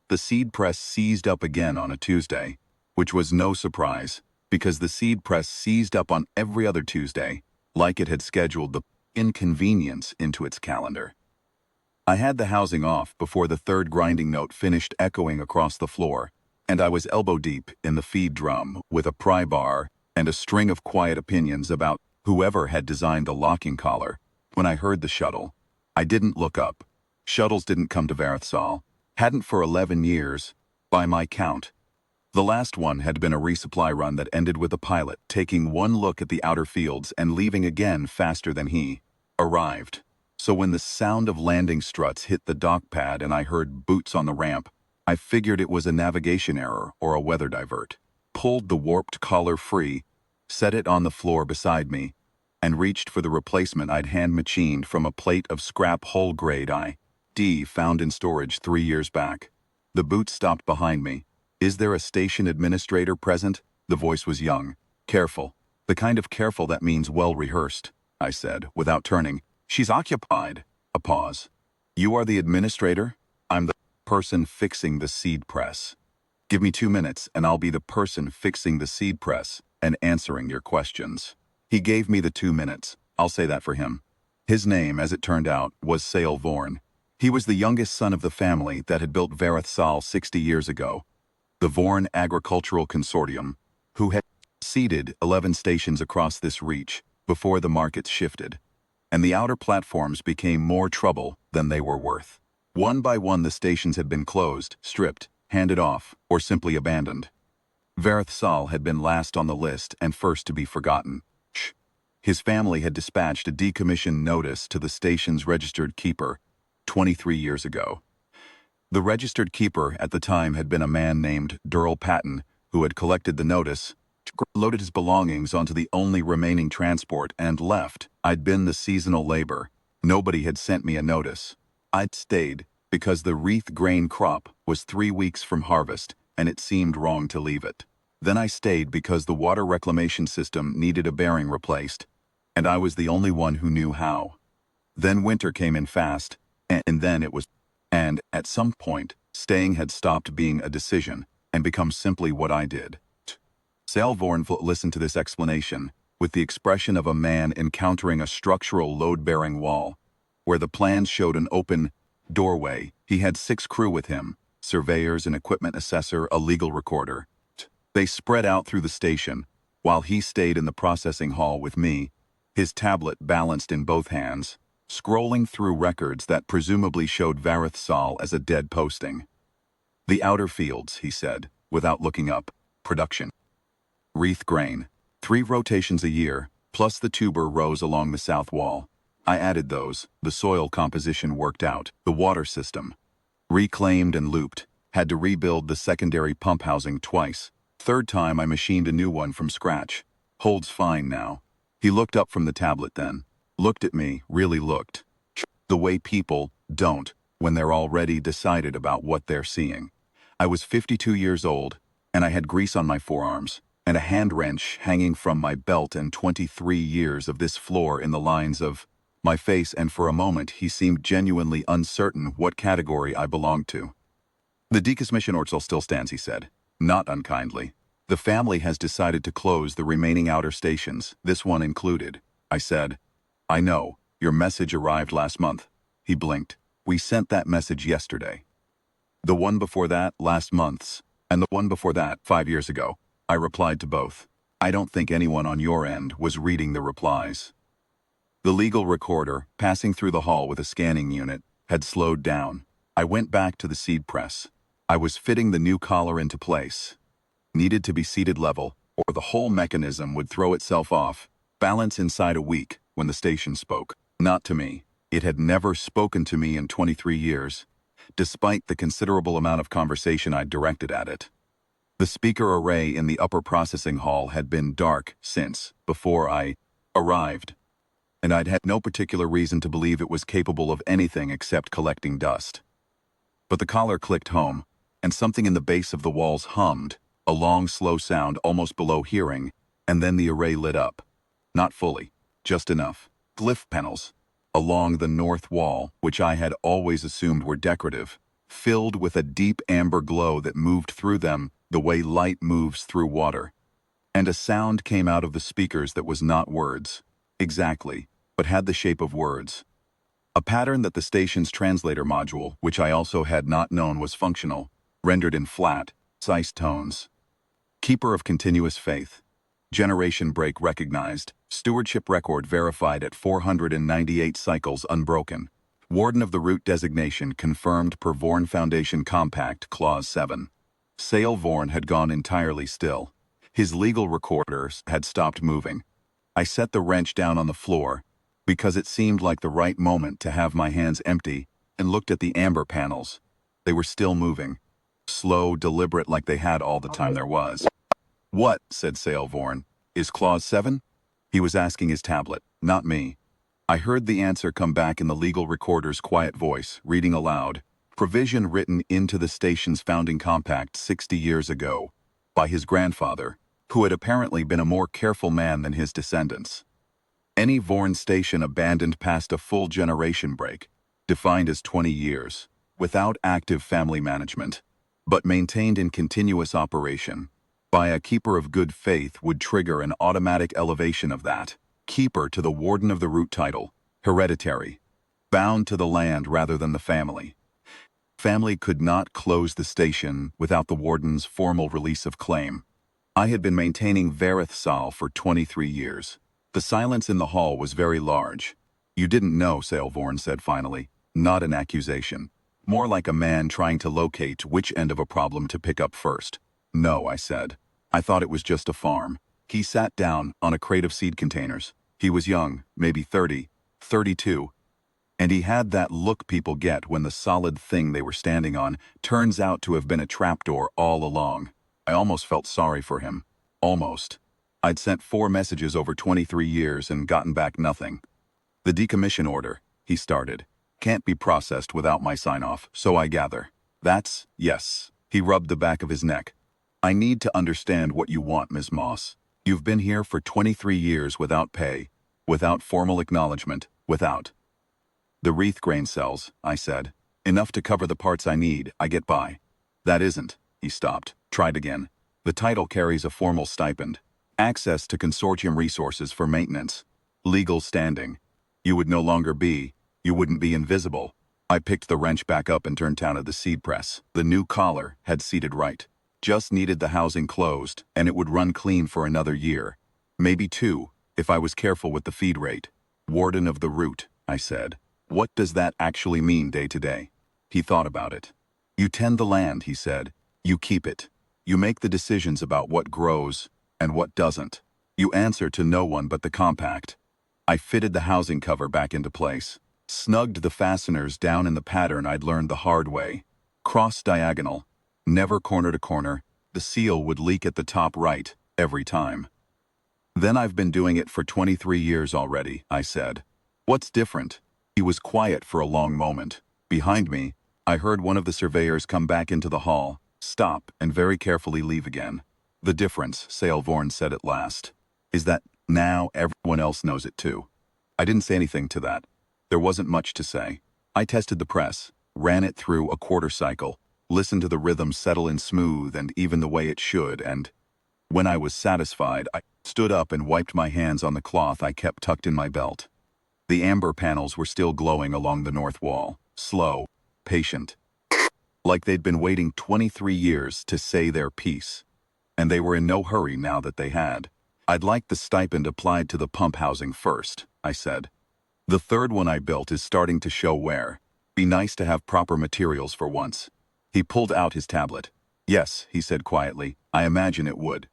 The seed press seized up again on a Tuesday, which was no surprise, because the seed press seized up on every other Tuesday, like it had scheduled the inconvenience into its calendar. I had the housing off before the third grinding note finished echoing across the floor, and I was elbow-deep in the feed drum with a pry bar and a string of quiet opinions about whoever had designed the locking collar. When I heard the shuttle, I didn't look up. Shuttles didn't come to Varethsal, hadn't for 11 years, by my count. The last one had been a resupply run that ended with a pilot taking one look at the outer fields and leaving again faster than he arrived. So when the sound of landing struts hit the dock pad and I heard boots on the ramp, I figured it was a navigation error or a weather divert, pulled the warped collar free, set it on the floor beside me, and reached for the replacement I'd hand-machined from a plate of scrap hull-grade I.D. found in storage 3 years back. The boot stopped behind me. "Is there a station administrator present?" The voice was young. "Careful. The kind of careful that means well-rehearsed," I said, without turning. "She's occupied." A pause. "You are the administrator?" "I'm the person fixing the seed press." "Give me 2 minutes and I'll be the person fixing the seed press and answering your questions." He gave me the 2 minutes. I'll say that for him. His name, as it turned out, was Sale Vorn. He was the youngest son of the family that had built Varethsal 60 years ago, the Vorn Agricultural Consortium, who had seeded 11 stations across this reach before the markets shifted, and the outer platforms became more trouble than they were worth. One by one the stations had been closed, stripped, handed off, or simply abandoned. Varethsal had been last on the list and first to be forgotten. His family had dispatched a decommission notice to the station's registered keeper 23 years ago. The registered keeper at the time had been a man named Durrell Patton, who had collected the notice, loaded his belongings onto the only remaining transport, and left. I'd been the seasonal labor. Nobody had sent me a notice. I'd stayed because the wreath grain crop was 3 weeks from harvest, and it seemed wrong to leave it. Then I stayed because the water reclamation system needed a bearing replaced, and I was the only one who knew how. Then winter came in fast, and then it was. And at some point, staying had stopped being a decision and become simply what I did. Sale Vorn listened to this explanation with the expression of a man encountering a structural load-bearing wall. Where the plans showed an open doorway, he had 6 crew with him, surveyors, an equipment assessor, a legal recorder. They spread out through the station, while he stayed in the processing hall with me, his tablet balanced in both hands, scrolling through records that presumably showed Varethsal as a dead posting. "The outer fields," he said, without looking up. "Production. Wreath grain. 3 rotations a year, plus the tuber rows along the south wall. I added those, the soil composition worked out, the water system. Reclaimed and looped, had to rebuild the secondary pump housing twice. Third time I machined a new one from scratch. Holds fine now." He looked up from the tablet then. Looked at me, really looked. The way people don't when they're already decided about what they're seeing. I was 52 years old, and I had grease on my forearms, and a hand wrench hanging from my belt, and 23 years of this floor in the lines of my face, and for a moment he seemed genuinely uncertain what category I belonged to. "The decommission order still stands," he said, not unkindly. "The family has decided to close the remaining outer stations, this one included." I said, "I know, your message arrived last month." He blinked. "We sent that message yesterday." "The one before that, last month's, and the one before that, 5 years ago." I replied to both. "I don't think anyone on your end was reading the replies." The legal recorder, passing through the hall with a scanning unit, had slowed down. I went back to the seed press. I was fitting the new collar into place. Needed to be seated level, or the whole mechanism would throw itself off, balance inside a week, when the station spoke. Not to me. It had never spoken to me in 23 years, despite the considerable amount of conversation I'd directed at it. The speaker array in the upper processing hall had been dark since, before I arrived, and I'd had no particular reason to believe it was capable of anything except collecting dust. But the collar clicked home, and something in the base of the walls hummed, a long, slow sound almost below hearing, and then the array lit up. Not fully, just enough. Glyph panels along the north wall, which I had always assumed were decorative, filled with a deep amber glow that moved through them the way light moves through water. And a sound came out of the speakers that was not words, exactly, but had the shape of words. A pattern that the station's translator module, which I also had not known was functional, rendered in flat, precise tones. Keeper of continuous faith. Generation break recognized. Stewardship record verified at 498 cycles unbroken. Warden of the root designation confirmed per Vorn Foundation Compact, Clause 7. Sale Vorn had gone entirely still. His legal recorders had stopped moving. I set the wrench down on the floor, because it seemed like the right moment to have my hands empty, and looked at the amber panels. They were still moving. Slow, deliberate like they had all the time there was. "What?" said Sale Vorn. "Is Clause 7? He was asking his tablet, not me. I heard the answer come back in the legal recorder's quiet voice, reading aloud. Provision written into the station's founding compact 60 years ago, by his grandfather, who had apparently been a more careful man than his descendants. Any Vorn station abandoned past a full generation break, defined as 20 years, without active family management, but maintained in continuous operation, by a keeper of good faith would trigger an automatic elevation of that keeper to the warden of the root title, hereditary, bound to the land rather than the family. Family could not close the station without the warden's formal release of claim. I had been maintaining Verith Sal for 23 years. The silence in the hall was very large. "You didn't know," Sale Vorn said finally. Not an accusation. More like a man trying to locate which end of a problem to pick up first. "No," I said. "I thought it was just a farm." He sat down on a crate of seed containers. He was young, maybe 30, 32, and he had that look people get when the solid thing they were standing on turns out to have been a trapdoor all along. I almost felt sorry for him. Almost. I'd sent 4 messages over 23 years and gotten back nothing. "The decommission order," he started, "can't be processed without my sign-off, so I gather. That's, yes." He rubbed the back of his neck. "I need to understand what you want, Ms. Moss. You've been here for 23 years without pay, without formal acknowledgement, without—" "The wreath grain cells," I said. "Enough to cover the parts I need, I get by." "That isn't." He stopped, tried again. "The title carries a formal stipend. Access to consortium resources for maintenance. Legal standing. You would no longer be, you wouldn't be invisible." I picked the wrench back up and turned down at the seed press. The new collar had seated right. Just needed the housing closed, and it would run clean for another year. Maybe 2, if I was careful with the feed rate. "Warden of the root," I said. "What does that actually mean day to day?" He thought about it. "You tend the land," he said. "You keep it. You make the decisions about what grows and what doesn't. You answer to no one but the compact." I fitted the housing cover back into place. Snugged the fasteners down in the pattern I'd learned the hard way. Cross-diagonal. Never corner to corner. The seal would leak at the top right, every time. "Then I've been doing it for 23 years already," I said. "What's different?" He was quiet for a long moment. Behind me, I heard one of the surveyors come back into the hall, stop, and very carefully leave again. "The difference," Sale Vorn said at last, "is that now everyone else knows it too." I didn't say anything to that. There wasn't much to say. I tested the press, ran it through a quarter cycle, listened to the rhythm settle in smooth and even the way it should, and when I was satisfied, I stood up and wiped my hands on the cloth I kept tucked in my belt. The amber panels were still glowing along the north wall, slow, patient, like they'd been waiting 23 years to say their piece. And they were in no hurry now that they had. "I'd like the stipend applied to the pump housing first," I said. "The third one I built is starting to show wear. Be nice to have proper materials for once." He pulled out his tablet. "Yes," he said quietly, "I imagine it would."